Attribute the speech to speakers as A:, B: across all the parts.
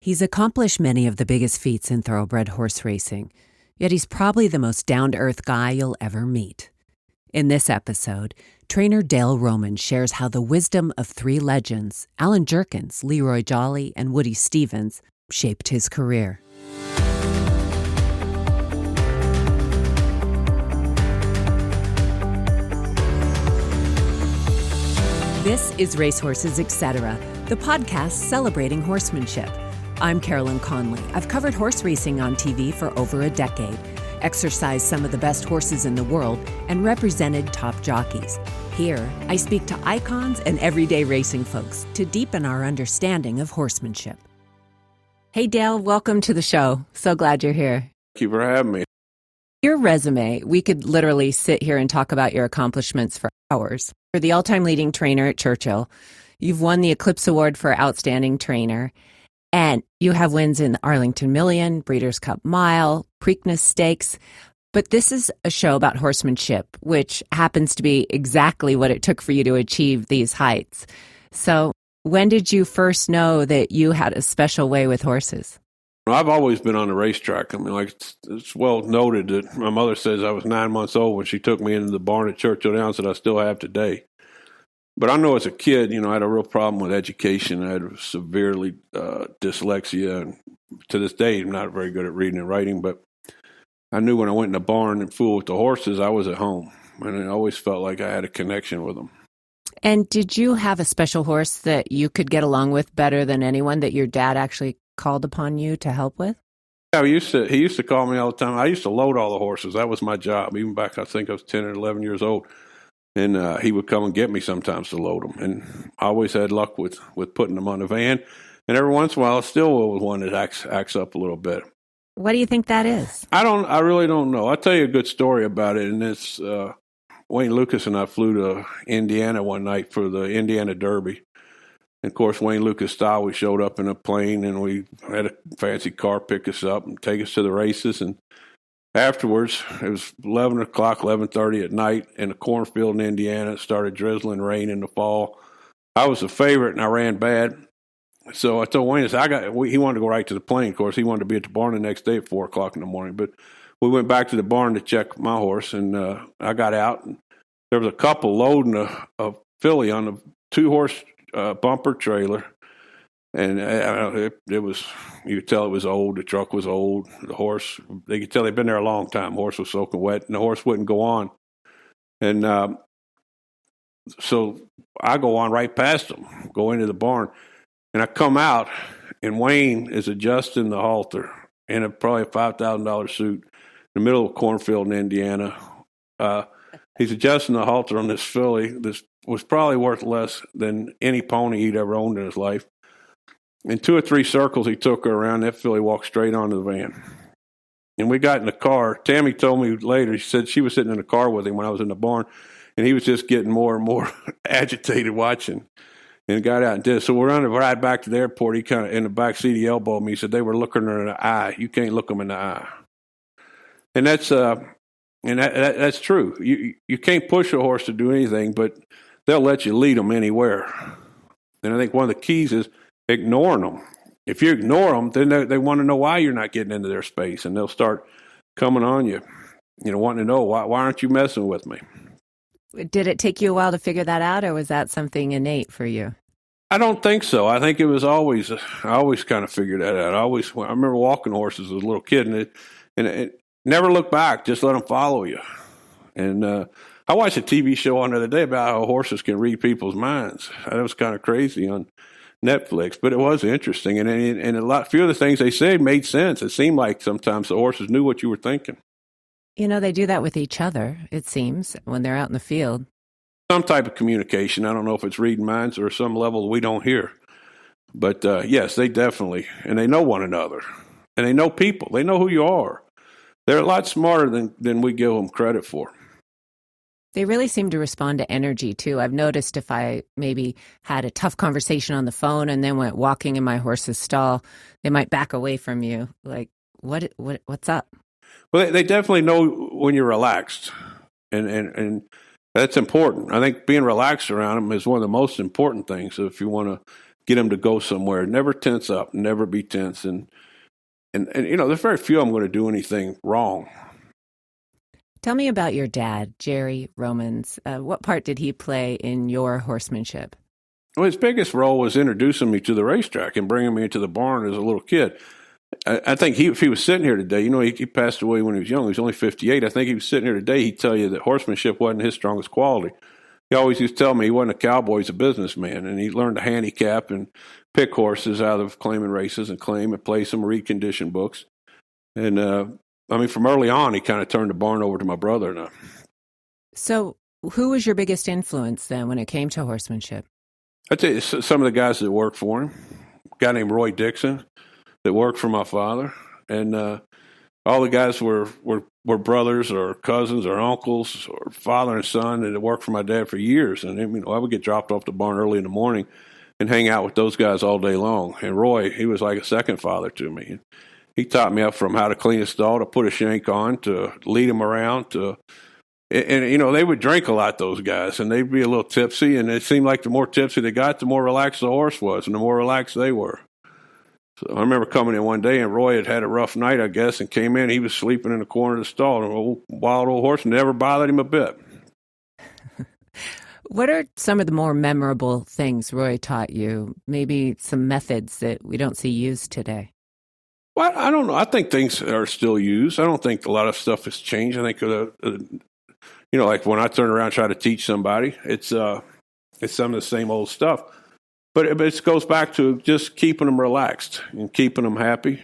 A: He's accomplished many of the biggest feats in thoroughbred horse racing, yet he's probably the most down-to-earth guy you'll ever meet. In this episode, trainer Dale Roman shares how the wisdom of three legends, Allen Jerkens, Leroy Jolley, and Woody Stephens, shaped his career. This is Racehorses Etc., the podcast celebrating horsemanship. I'm Carolyn Conley. I've covered horse racing on TV for over a decade, exercised some of the best horses in the world, and represented top jockeys. Here, I speak to icons and everyday racing folks to deepen our understanding of horsemanship. Hey, Dale, welcome to the show. So glad you're here.
B: Thank you for having me.
A: Your resume, we could literally sit here and talk about your accomplishments for hours. You're the all-time leading trainer at Churchill. You've won the Eclipse Award for Outstanding Trainer. And you have wins in the Arlington Million, Breeders' Cup Mile, Preakness Stakes. But this is a show about horsemanship, which happens to be exactly what it took for you to achieve these heights. So when did you first know that you had a special way with horses?
B: I've always been on the racetrack. I mean, like it's well noted that my mother says I was 9 months old when she took me into the barn at Churchill Downs that I still have today. But I know as a kid, I had a real problem with education. I had severely dyslexia, and to this day, I'm not very good at reading and writing. But I knew when I went in the barn and fooled with the horses, I was at home, and I always felt like I had a connection with them.
A: And did you have a special horse that you could get along with better than anyone that your dad actually called upon you to help with?
B: Yeah, he used to call me all the time. I used to load all the horses. That was my job, even back I think I was 10 or 11 years old. And he would come and get me sometimes to load them. And I always had luck with putting them on the van. And every once in a while, I still was one that acts up a little bit.
A: What do you think that is?
B: I really don't know. I'll tell you a good story about it. And it's Wayne Lucas and I flew to Indiana one night for the Indiana Derby. And, of course, Wayne Lucas style, we showed up in a plane and we had a fancy car pick us up and take us to the races. And afterwards, it was 11 o'clock, 11:30 at night in a cornfield in Indiana. It started drizzling rain in the fall. I was a favorite and I ran bad. So I told Wayne, he wanted to go right to the plane. Of course, he wanted to be at the barn the next day at 4 o'clock in the morning. But we went back to the barn to check my horse, and I got out. And there was a couple loading a filly on a 2-horse bumper trailer. And it was, you could tell it was old. The truck was old. The horse, they could tell they'd been there a long time. The horse was soaking wet, and the horse wouldn't go on. And so I go on right past them, go into the barn, and I come out, and Wayne is adjusting the halter in probably a $5,000 suit in the middle of a cornfield in Indiana. He's adjusting the halter on this filly. This was probably worth less than any pony he'd ever owned in his life. In 2 or 3 circles he took her around, that filly walked straight onto the van. And we got in the car. Tammy told me later, she said she was sitting in the car with him when I was in the barn, and he was just getting more and more agitated watching, and got out and did it. So we're on the ride back to the airport. He kind of, in the back seat, he elbowed me. He said, they were looking her in the eye. You can't look them in the eye. And that's true. You can't push a horse to do anything, but they'll let you lead them anywhere. And I think one of the keys is ignoring them. If you ignore them, then they want to know why you're not getting into their space, and they'll start coming on you, wanting to know, why aren't you messing with me?
A: Did it take you a while to figure that out, or was that something innate for you?
B: I don't think so. I think it was always, I always kind of figured that out. I remember walking horses as a little kid, and it never look back, just let them follow you. And I watched a TV show on the other day about how horses can read people's minds. That was kind of crazy on Netflix, but it was interesting, and few of the things they said made sense. It seemed like sometimes the horses knew what you were thinking.
A: They do that with each other, it seems, when they're out in the field.
B: Some type of communication. I don't know if it's reading minds or some level we don't hear. But yes, they definitely, and they know one another, and they know people. They know who you are. They're a lot smarter than we give them credit for.
A: They really seem to respond to energy, too. I've noticed if I maybe had a tough conversation on the phone and then went walking in my horse's stall, they might back away from you. Like, what's up?
B: Well, they definitely know when you're relaxed, and that's important. I think being relaxed around them is one of the most important things if you want to get them to go somewhere. Never tense up, never be tense. And there's very few I'm going to do anything wrong.
A: Tell me about your dad, Jerry Romans. What part did he play in your horsemanship?
B: Well, his biggest role was introducing me to the racetrack and bringing me into the barn as a little kid. I think if he was sitting here today, he passed away when he was young. He was only 58. I think if he was sitting here today, he'd tell you that horsemanship wasn't his strongest quality. He always used to tell me he wasn't a cowboy, he's a businessman, and he learned to handicap and pick horses out of claiming races and play some recondition books. And, from early on, he kind of turned the barn over to my brother and I.
A: So who was your biggest influence then when it came to horsemanship?
B: I'd say some of the guys that worked for him. A guy named Roy Dixon that worked for my father. And all the guys were brothers or cousins or uncles or father and son that had worked for my dad for years. And I would get dropped off the barn early in the morning and hang out with those guys all day long. And Roy, he was like a second father to me. He taught me up from how to clean a stall, to put a shank on, to lead him around, and they would drink a lot, those guys, and they'd be a little tipsy, and it seemed like the more tipsy they got, the more relaxed the horse was, and the more relaxed they were. So I remember coming in one day, and Roy had a rough night, I guess, and came in. He was sleeping in the corner of the stall, and a wild old horse never bothered him a bit.
A: What are some of the more memorable things Roy taught you? Maybe some methods that we don't see used today?
B: Well, I don't know. I think things are still used. I don't think a lot of stuff has changed. I think, like when I turn around and try to teach somebody, it's some of the same old stuff. But it goes back to just keeping them relaxed and keeping them happy.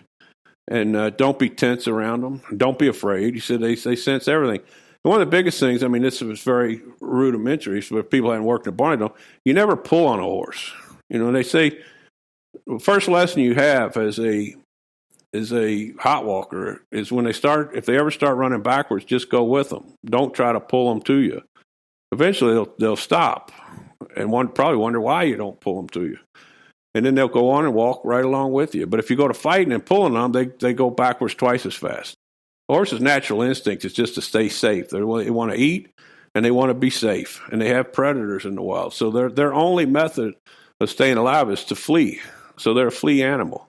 B: And don't be tense around them. Don't be afraid. You said they sense everything. And one of the biggest things, this was very rudimentary, so if people hadn't worked in a barn, you never pull on a horse. They say the first lesson you have as a hot walker is when if they ever start running backwards, just go with them. Don't try to pull them to you. Eventually they'll stop and probably wonder why you don't pull them to you. And then they'll go on and walk right along with you. But if you go to fighting and pulling them, they go backwards twice as fast. The horse's natural instinct is just to stay safe. They want to eat and they want to be safe. And they have predators in the wild. So their only method of staying alive is to flee. So they're a flea animal.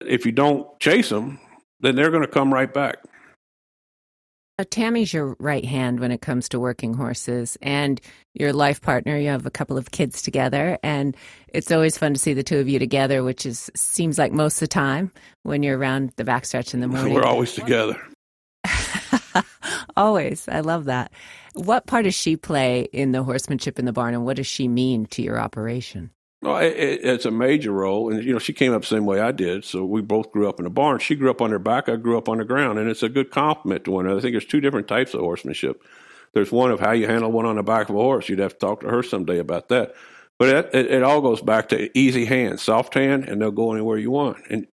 B: If you don't chase them, then they're going to come right back.
A: Tammy's your right hand when it comes to working horses, and your life partner. You have a couple of kids together, and it's always fun to see the two of you together, which seems like most of the time when you're around the backstretch in the morning.
B: We're always together.
A: Always. I love that. What part does she play in the horsemanship in the barn, and what does she mean to your operation?
B: Well, it's a major role, and she came up the same way I did. So we both grew up in the barn. She grew up on her back. I grew up on the ground, and it's a good compliment to one another. I think there's two different types of horsemanship. There's one of how you handle one on the back of a horse. You'd have to talk to her someday about that. But it all goes back to easy hand, soft hand, and they'll go anywhere you want. And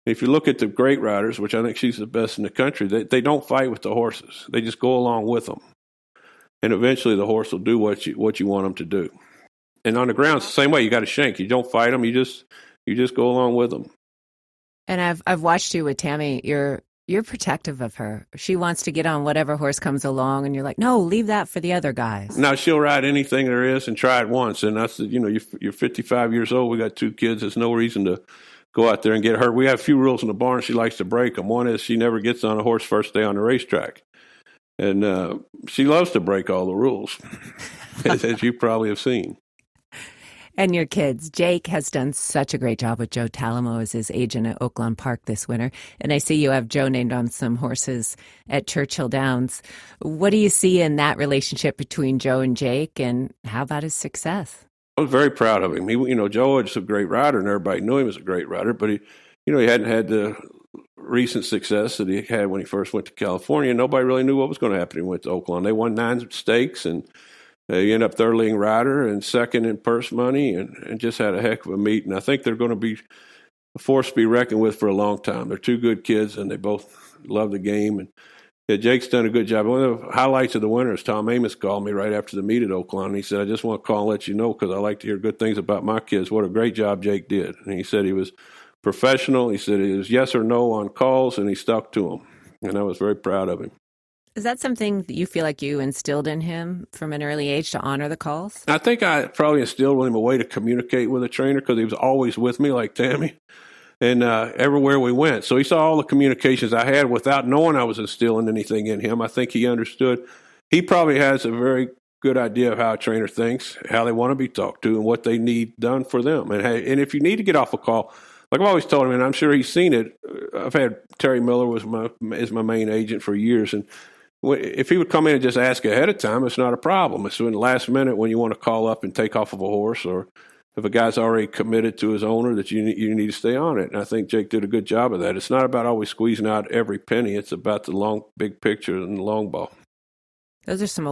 B: if you look at the great riders, which I think she's the best in the country, they don't fight with the horses. They just go along with them, and eventually the horse will do what you want them to do. And on the ground, it's the same way. You got to shank. You don't fight them. You just go along with them.
A: And I've watched you with Tammy. You're protective of her. She wants to get on whatever horse comes along, and you're like, no, leave that for the other guys.
B: Now she'll ride anything there is and try it once. And that's you're 55 years old. We got two kids. There's no reason to go out there and get hurt. We have a few rules in the barn. She likes to break them. One is she never gets on a horse first day on the racetrack, and she loves to break all the rules, as you probably have seen.
A: And your kids. Jake has done such a great job with Joe Talamo as his agent at Oaklawn Park this winter. And I see you have Joe named on some horses at Churchill Downs. What do you see in that relationship between Joe and Jake, and how about his success?
B: I was very proud of him. Joe was a great rider, and everybody knew him as a great rider, but he hadn't had the recent success that he had when he first went to California. Nobody really knew what was going to happen when he went to Oaklawn. They won 9 stakes, and he ended up third leading rider and second in purse money, and just had a heck of a meet. And I think they're going to be a force to be reckoned with for a long time. They're two good kids, and they both love the game. And Jake's done a good job. One of the highlights of the winter is Tom Amos called me right after the meet at Oaklawn. And he said, I just want to call and let you know, because I like to hear good things about my kids. What a great job Jake did. And he said he was professional. He said he was yes or no on calls, and he stuck to them. And I was very proud of him.
A: Is that something that you feel like you instilled in him from an early age to honor the calls?
B: I think I probably instilled in him a way to communicate with a trainer because he was always with me, like Tammy, and everywhere we went. So he saw all the communications I had without knowing I was instilling anything in him. I think he understood. He probably has a very good idea of how a trainer thinks, how they want to be talked to, and what they need done for them. And if you need to get off a call, like I've always told him, and I'm sure he's seen it. I've had Terry Miller is my main agent for years, and if he would come in and just ask ahead of time, it's not a problem. It's in the last minute when you want to call up and take off of a horse, or if a guy's already committed to his owner, that you need to stay on it. And I think Jake did a good job of that. It's not about always squeezing out every penny. It's about the big picture and the long ball.
A: Those are some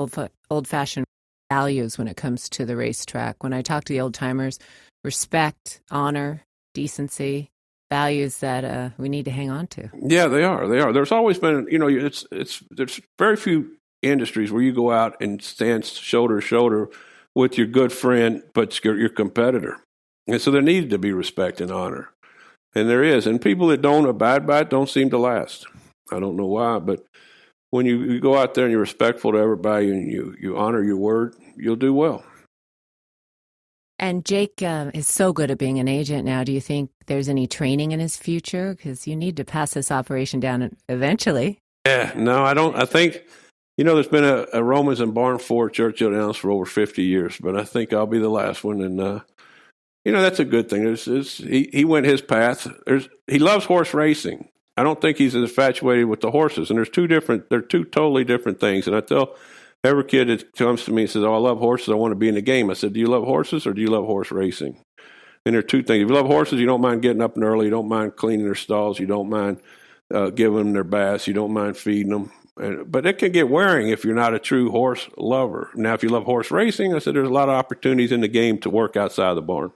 A: old-fashioned values when it comes to the racetrack. When I talk to the old-timers, respect, honor, decency, values that we need to hang on to.
B: Yeah, they are. There's always been, there's very few industries where you go out and stand shoulder to shoulder with your good friend, but your competitor. And so there needed to be respect and honor. And there is. And people that don't abide by it don't seem to last. I don't know why, but when you go out there and you're respectful to everybody and you honor your word, you'll do well.
A: And Jake is so good at being an agent now. Do you think there's any training in his future? Because you need to pass this operation down eventually.
B: Yeah, no, I don't. I think, there's been a Romans and Barn for Churchill Downs for over 50 years, but I think I'll be the last one. And, that's a good thing. He went his path. He loves horse racing. I don't think he's infatuated with the horses. And they're two totally different things. And I tell every kid that comes to me and says, "Oh, I love horses. I want to be in the game." I said, "Do you love horses or do you love horse racing?" And there are two things. If you love horses, you don't mind getting up and early. You don't mind cleaning their stalls. You don't mind giving them their baths. You don't mind feeding them. But it can get wearing if you're not a true horse lover. Now, if you love horse racing, I said there's a lot of opportunities in the game to work outside the barn.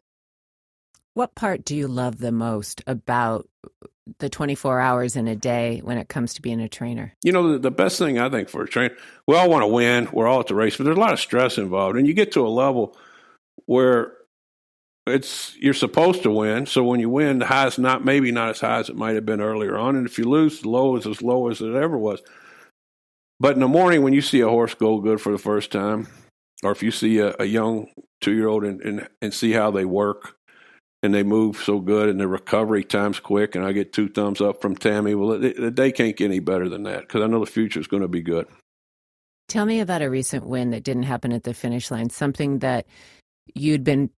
A: What part do you love the most about the 24 hours in a day when it comes to being a trainer?
B: The best thing I think for a trainer, we all want to win. We're all at the race, but there's a lot of stress involved. And you get to a level where you're supposed to win. So when you win, the high is maybe not as high as it might have been earlier on. And if you lose, the low is as low as it ever was. But in the morning, when you see a horse go good for the first time, or if you see a young 2-year-old and see how they work, and they move so good, and the recovery time's quick, and I get 2 thumbs up from Tammy. Well, the day can't get any better than that because I know the future is going to be good.
A: Tell me about a recent win that didn't happen at the finish line, something that you'd been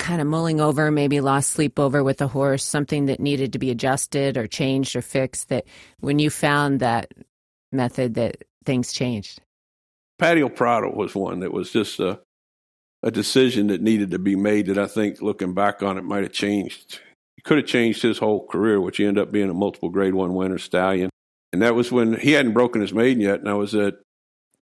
A: kind of mulling over, maybe lost sleep over with the horse, something that needed to be adjusted or changed or fixed, that when you found that method that things changed.
B: Patio Prado was one that was just a decision that needed to be made that I think, looking back on it, might have changed. It could have changed his whole career, which he ended up being a multiple Grade 1 winner stallion. And that was when he hadn't broken his maiden yet, and I was at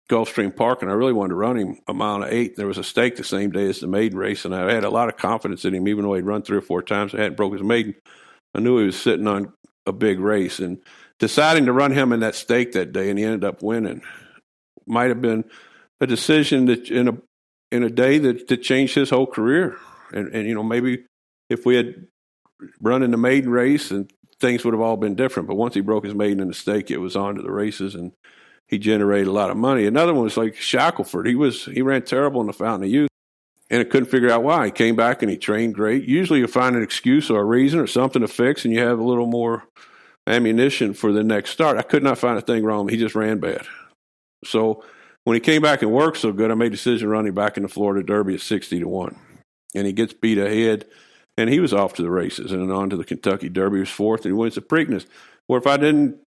B: Gulfstream Park, and I really wanted to run him a mile and 8. There was a stake the same day as the maiden race, and I had a lot of confidence in him, even though he'd run 3 or 4 times. I hadn't broke his maiden. I knew he was sitting on a big race, and deciding to run him in that stake that day, and he ended up winning, might have been a decision that in a day that changed his whole career. And maybe if we had run in the maiden race, and things would have all been different. But once he broke his maiden in the stake, it was on to the races, and he generated a lot of money. Another one was like Shakleford. He ran terrible in the Fountain of Youth, and I couldn't figure out why. He came back and he trained great. Usually you find an excuse or a reason or something to fix, and you have a little more ammunition for the next start. I could not find a thing wrong. He just ran bad. So when he came back and worked so good, I made a decision to run him back in the Florida Derby at 60-1. And he gets beat ahead, and he was off to the races and then on to the Kentucky Derby. He was 4th, and he wins the Preakness. Where if I didn't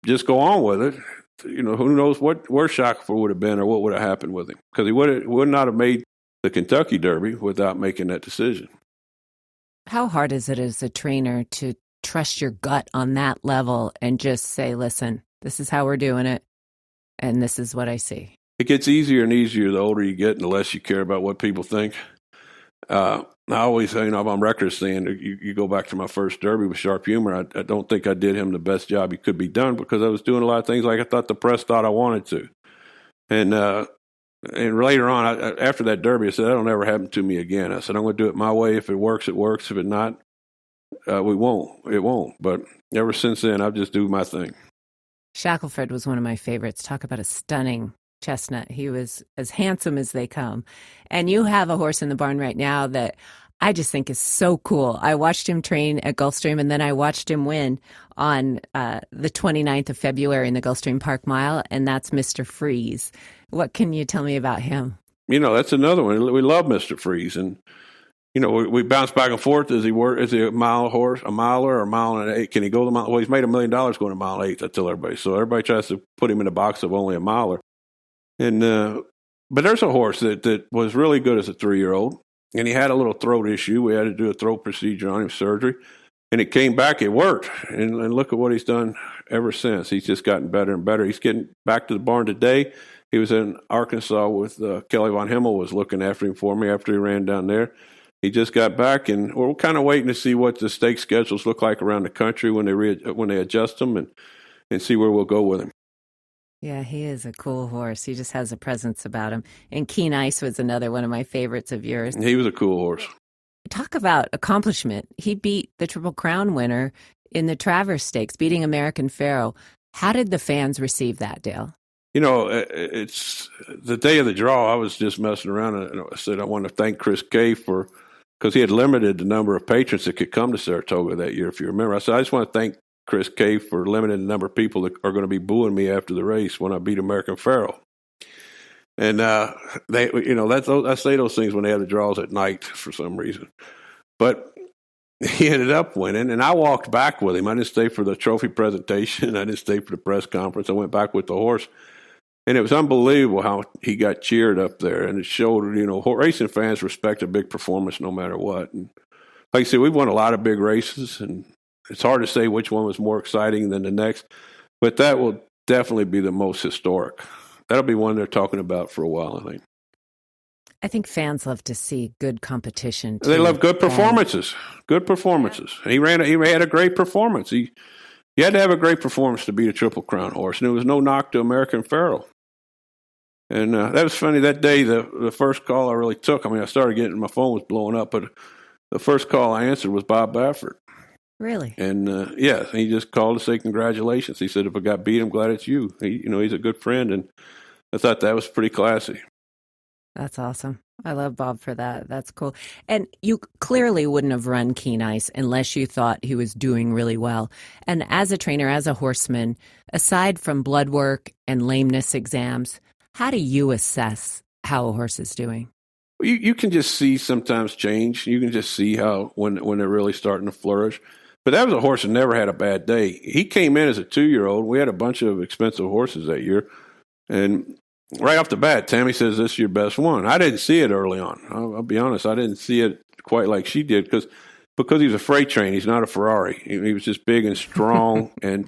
B: just go on with it, who knows where Shakleford would have been or what would have happened with him. Because he would not have made the Kentucky Derby without making that decision.
A: How hard is it as a trainer to trust your gut on that level and just say, listen, this is how we're doing it, and this is what I see?
B: It gets easier and easier the older you get and the less you care about what people think. I always say, I'm on record saying, you go back to my first Derby with Sharp Humor, I don't think I did him the best job he could be done because I was doing a lot of things like I thought the press thought I wanted to. And later on, after that Derby, I said, that'll never happen to me again. I said, I'm going to do it my way. If it works, it works. If it not, it won't. But ever since then, I'll just do my thing.
A: Shakleford was one of my favorites. Talk about a stunning chestnut. He was as handsome as they come. And you have a horse in the barn right now that I just think is so cool. I watched him train at Gulfstream, and then I watched him win on the 29th of February in the Gulfstream Park Mile, and that's Mr. Freeze. What can you tell me about him?
B: That's another one. We love Mr. Freeze, and we bounce back and forth. Is he a mile horse, a miler, or a mile and an eight? Can he go the mile? Well, he's made $1 million going a mile 8. I tell everybody. So everybody tries to put him in a box of only a miler. And but there's a horse that was really good as a 3-year-old, and he had a little throat issue. We had to do a throat procedure on him, surgery, and it came back. It worked, and look at what he's done ever since. He's just gotten better and better. He's getting back to the barn today. He was in Arkansas with Kelly Von Himmel was looking after him for me after he ran down there. He just got back, and we're kind of waiting to see what the stake schedules look like around the country when they adjust them and see where we'll go with him.
A: Yeah, he is a cool horse. He just has a presence about him. And Keen Ice was another one of my favorites of yours.
B: He was a cool horse.
A: Talk about accomplishment. He beat the Triple Crown winner in the Travers Stakes, beating American Pharoah. How did the fans receive that, Dale?
B: It's the day of the draw. I was just messing around, and I said I want to thank Chris Kay because he had limited the number of patrons that could come to Saratoga that year, if you remember. I said, I just want to thank Chris Kay for limiting the number of people that are going to be booing me after the race when I beat American Pharoah. And I say those things when they have the draws at night for some reason. But he ended up winning, and I walked back with him. I didn't stay for the trophy presentation. I didn't stay for the press conference. I went back with the horse. And it was unbelievable how he got cheered up there. And it showed, racing fans respect a big performance no matter what. And like I said, we've won a lot of big races, and it's hard to say which one was more exciting than the next. But that will definitely be the most historic. That'll be one they're talking about for a while, I think.
A: I think fans love to see good competition, too.
B: They love good performances. Good performances. Yeah. He had a great performance. You had to have a great performance to beat a Triple Crown horse, and there was no knock to American Pharoah. And that was funny. That day, the first call I really took, I started getting, my phone was blowing up, but the first call I answered was Bob Baffert.
A: Really?
B: And, he just called to say congratulations. He said, if I got beat, I'm glad it's you. He's a good friend, and I thought that was pretty classy.
A: That's awesome. I love Bob for that. That's cool. And you clearly wouldn't have run Keen Ice unless you thought he was doing really well. And as a trainer, as a horseman, aside from blood work and lameness exams, how do you assess how a horse is doing?
B: You can just see sometimes change. You can just see how when they're really starting to flourish. But that was a horse that never had a bad day. He came in as a 2-year-old. We had a bunch of expensive horses that year. And right off the bat, Tammy says, this is your best one. I didn't see it early on. I'll be honest. I didn't see it quite like she did because he was a freight train. He's not a Ferrari. He was just big and strong, and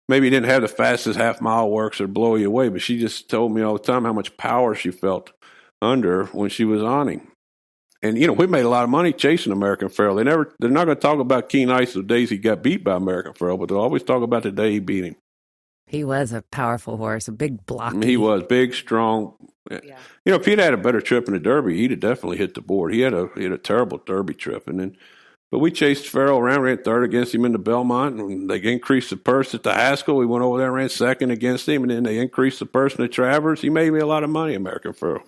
B: maybe he didn't have the fastest half-mile works or blow you away, but she just told me all the time how much power she felt under when she was on him. And, we made a lot of money chasing American Pharoah. They're not going to talk about Keen Ice the days he got beat by American Pharoah, but they'll always talk about the day he beat him.
A: He was a powerful horse, a big block.
B: He was big, strong. Yeah. If he'd had a better trip in the Derby, he'd have definitely hit the board. He had a terrible Derby trip, but we chased Pharoah around, ran third against him in the Belmont, and they increased the purse at the Haskell. We went over there and ran second against him, and then they increased the purse in the Travers. He made me a lot of money, American Pharoah.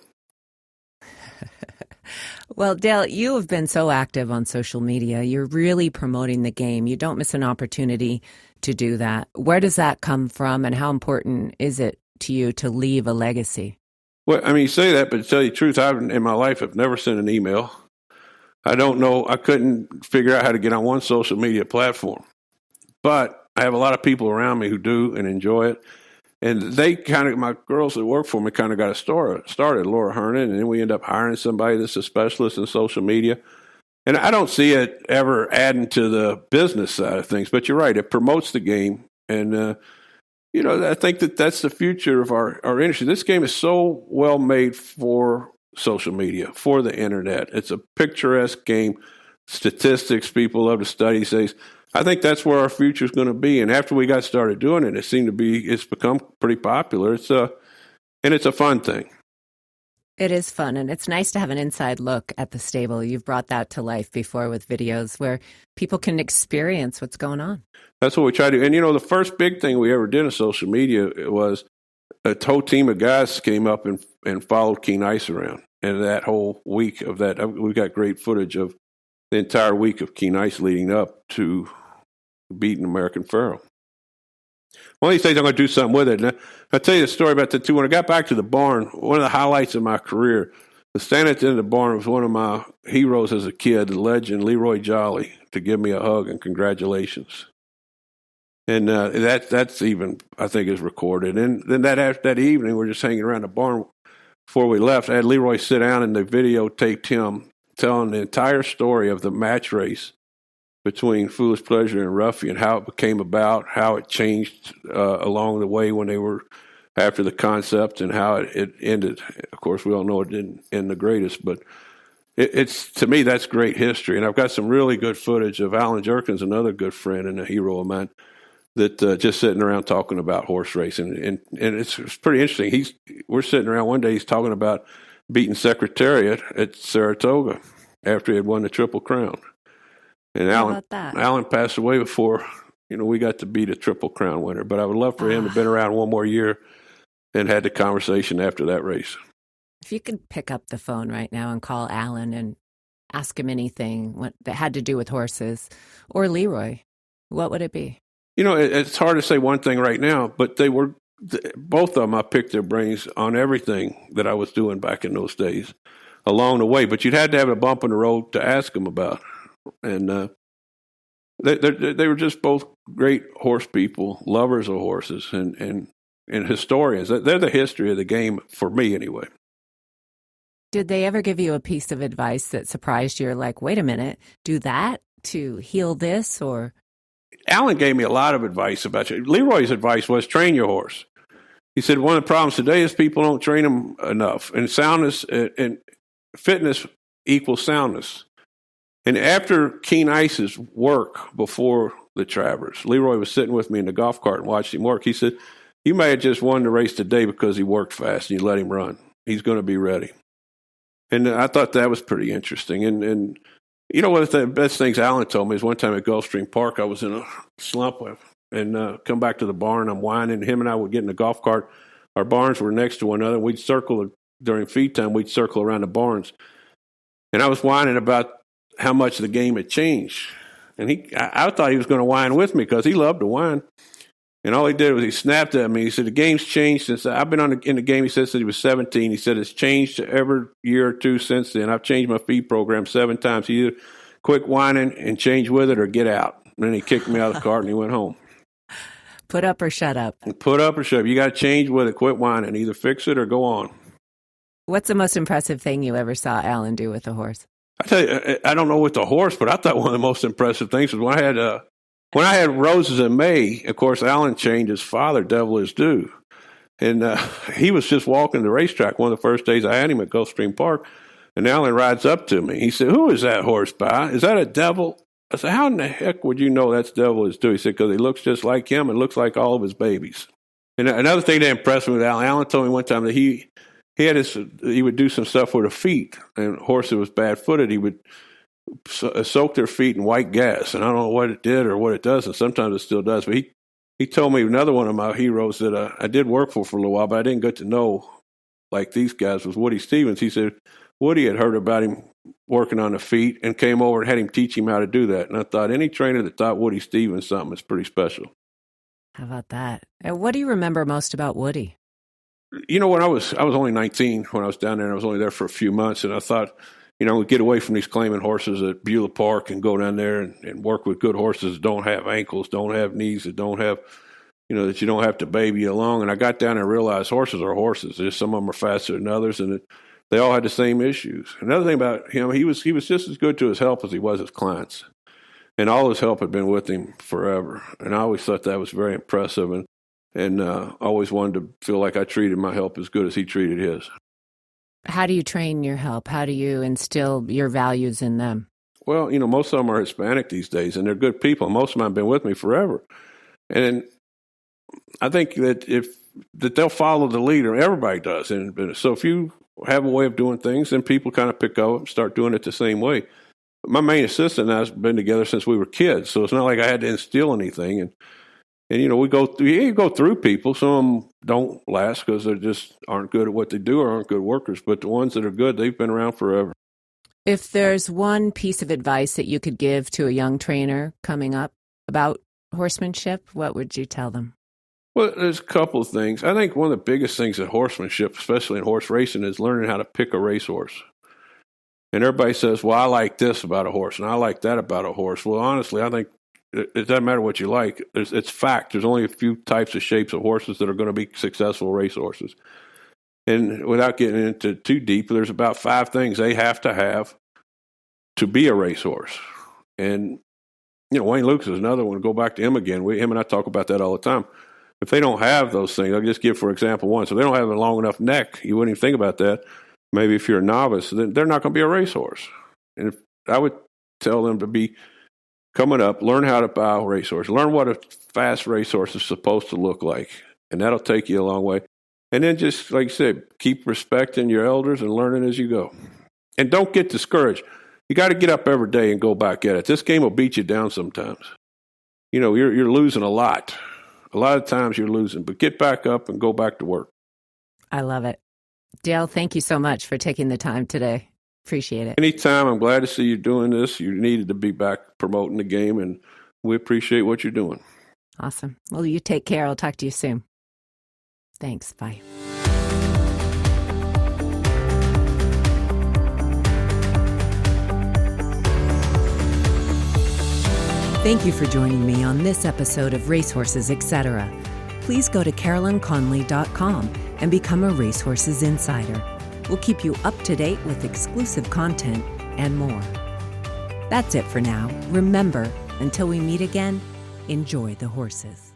A: Well, Dale, you have been so active on social media. You're really promoting the game. You don't miss an opportunity to do that. Where does that come from, and how important is it to you to leave a legacy?
B: Well, you say that, but to tell you the truth, in my life, I've never sent an email. I don't know. I couldn't figure out how to get on one social media platform. But I have a lot of people around me who do and enjoy it. And my girls that work for me kind of got started, Laura Hernan, and then we end up hiring somebody that's a specialist in social media. And I don't see it ever adding to the business side of things, but you're right, it promotes the game. And, I think that's the future of our industry. This game is so well made for social media, for the internet. It's a picturesque game. Statistics, people love to study things. I think that's where our future is going to be. And after we got started doing it, it's become pretty popular. It's a fun thing.
A: It is fun, and it's nice to have an inside look at the stable. You've brought that to life before with videos where people can experience what's going on.
B: That's what we try to do. And, the first big thing we ever did on social media was a whole team of guys came up and followed Keen Ice around. And that whole week of that, we got great footage of the entire week of Keen Ice leading up to beating American Pharoah. One of these days I'm going to do something with it. And I'll tell you the story about the two. When I got back to the barn, one of the highlights of my career, the stand at the end of the barn was one of my heroes as a kid, the legend Leroy Jolley, to give me a hug and congratulations. And that's even, I think, is recorded. And then that evening, we're just hanging around the barn. Before we left, I had Leroy sit down and they videotaped him telling the entire story of the match race between Foolish Pleasure and Ruffian, how it came about, how it changed along the way when they were after the concept, and how it ended. Of course, we all know it didn't end the greatest, but it's to me, that's great history. And I've got some really good footage of Allen Jerkens, another good friend and a hero of mine, that just sitting around talking about horse racing. And it's pretty interesting. We're sitting around one day, he's talking about beating Secretariat at Saratoga after he had won the Triple Crown. And Allen passed away before, we got to beat a Triple Crown winner. But I would love for him to have been around one more year and had the conversation after that race.
A: If you could pick up the phone right now and call Allen and ask him anything that had to do with horses, or Leroy, what would it be?
B: It's hard to say one thing right now, but they were both of them. I picked their brains on everything that I was doing back in those days along the way. But you'd had to have a bump in the road to ask them about. And they were just both great horse people, lovers of horses, and historians. They're the history of the game for me, anyway.
A: Did they ever give you a piece of advice that surprised you? You're like, wait a minute, do that to heal this? Or
B: Allen gave me a lot of advice about you. Leroy's advice was train your horse. He said one of the problems today is people don't train them enough, and soundness and fitness equals soundness. And after Keen Ice's work before the Travers, Leroy was sitting with me in the golf cart and watched him work. He said, you may have just won the race today because he worked fast and you let him run. He's going to be ready. And I thought that was pretty interesting. And one of the best things Allen told me is one time at Gulfstream Park, I was in a slump and come back to the barn. I'm whining. Him and I would get in the golf cart. Our barns were next to one another. We'd circle during feed time. We'd circle around the barns. And I was whining about how much the game had changed. And I thought he was going to whine with me because he loved to whine. And all he did was he snapped at me. He said, the game's changed since I've been in the game. He said since he was 17. He said, it's changed every year or two since then. I've changed my feed program 7 times. He either quit whining and change with it or get out. And then he kicked me out of the cart and he went home.
A: Put up or shut up.
B: Put up or shut up. You got to change with it. Quit whining. Either fix it or go on.
A: What's the most impressive thing you ever saw Allen do with a horse?
B: I tell you, I don't know with the horse, but I thought one of the most impressive things was when I had Roses in May. Of course, Allen chained his father, Devil Is Due, and he was just walking the racetrack one of the first days I had him at Gulfstream Park, and Allen rides up to me. He said, "Who is that horse by? Is that a devil?" I said, "How in the heck would you know that's Devil Is Due?" He said, "Because he looks just like him and looks like all of his babies." And another thing that impressed me with Allen told me one time that he would do some stuff with the feet, and horse that was bad-footed, he would soak their feet in white gas. And I don't know what it did or what it does, and sometimes it still does. But he told me another one of my heroes that I did work for a little while, but I didn't get to know like these guys, was Woody Stevens. He said Woody had heard about him working on the feet and came over and had him teach him how to do that. And I thought any trainer that taught Woody Stevens something is pretty special.
A: How about that? And what do you remember most about Woody?
B: When I was only 19 when I was down there, and I was only there for a few months, and I thought, we'd get away from these claiming horses at Beulah Park and go down there and work with good horses that don't have ankles, don't have knees, that don't have, that you don't have to baby along. And I got down there and realized horses are horses. Just some of them are faster than others, and they all had the same issues. Another thing about him, he was just as good to his help as he was his clients. And all his help had been with him forever. And I always thought that was very impressive. And always wanted to feel like I treated my help as good as he treated his.
A: How do you train your help? How do you instill your values in them?
B: Well, most of them are Hispanic these days, and they're good people. Most of them have been with me forever. And I think that they'll follow the leader. Everybody does. And so if you have a way of doing things, and people kind of pick up and start doing it the same way. My main assistant and I have been together since we were kids, so it's not like I had to instill anything. And we go through people. Some of them don't last because they just aren't good at what they do or aren't good workers. But the ones that are good, they've been around forever.
A: If there's one piece of advice that you could give to a young trainer coming up about horsemanship, what would you tell them?
B: Well, there's a couple of things. I think one of the biggest things in horsemanship, especially in horse racing, is learning how to pick a racehorse. And everybody says, well, I like this about a horse, and I like that about a horse. Well, honestly, I think it doesn't matter what you like. It's fact. There's only a few types of shapes of horses that are going to be successful racehorses. And without getting into too deep, there's about 5 things they have to be a racehorse. And, Wayne Lucas is another one. Go back to him again. Him and I talk about that all the time. If they don't have those things, I'll just give, for example, one. So they don't have a long enough neck. You wouldn't even think about that. Maybe if you're a novice, then they're not going to be a racehorse. And I would tell them to be coming up, learn how to buy a racehorse, learn what a fast racehorse is supposed to look like, and that'll take you a long way. And then just, like I said, keep respecting your elders and learning as you go. And don't get discouraged. You got to get up every day and go back at it. This game will beat you down sometimes. You're losing a lot. A lot of times you're losing, but get back up and go back to work.
A: I love it. Dale, thank you so much for taking the time today. Appreciate it.
B: Anytime. I'm glad to see you doing this. You needed to be back promoting the game, and we appreciate what you're doing.
A: Awesome. Well, you take care. I'll talk to you soon. Thanks. Bye. Thank you for joining me on this episode of Racehorses, Etc. Please go to carolynconley.com and become a Racehorses Insider. We'll keep you up to date with exclusive content and more. That's it for now. Remember, until we meet again, enjoy the horses.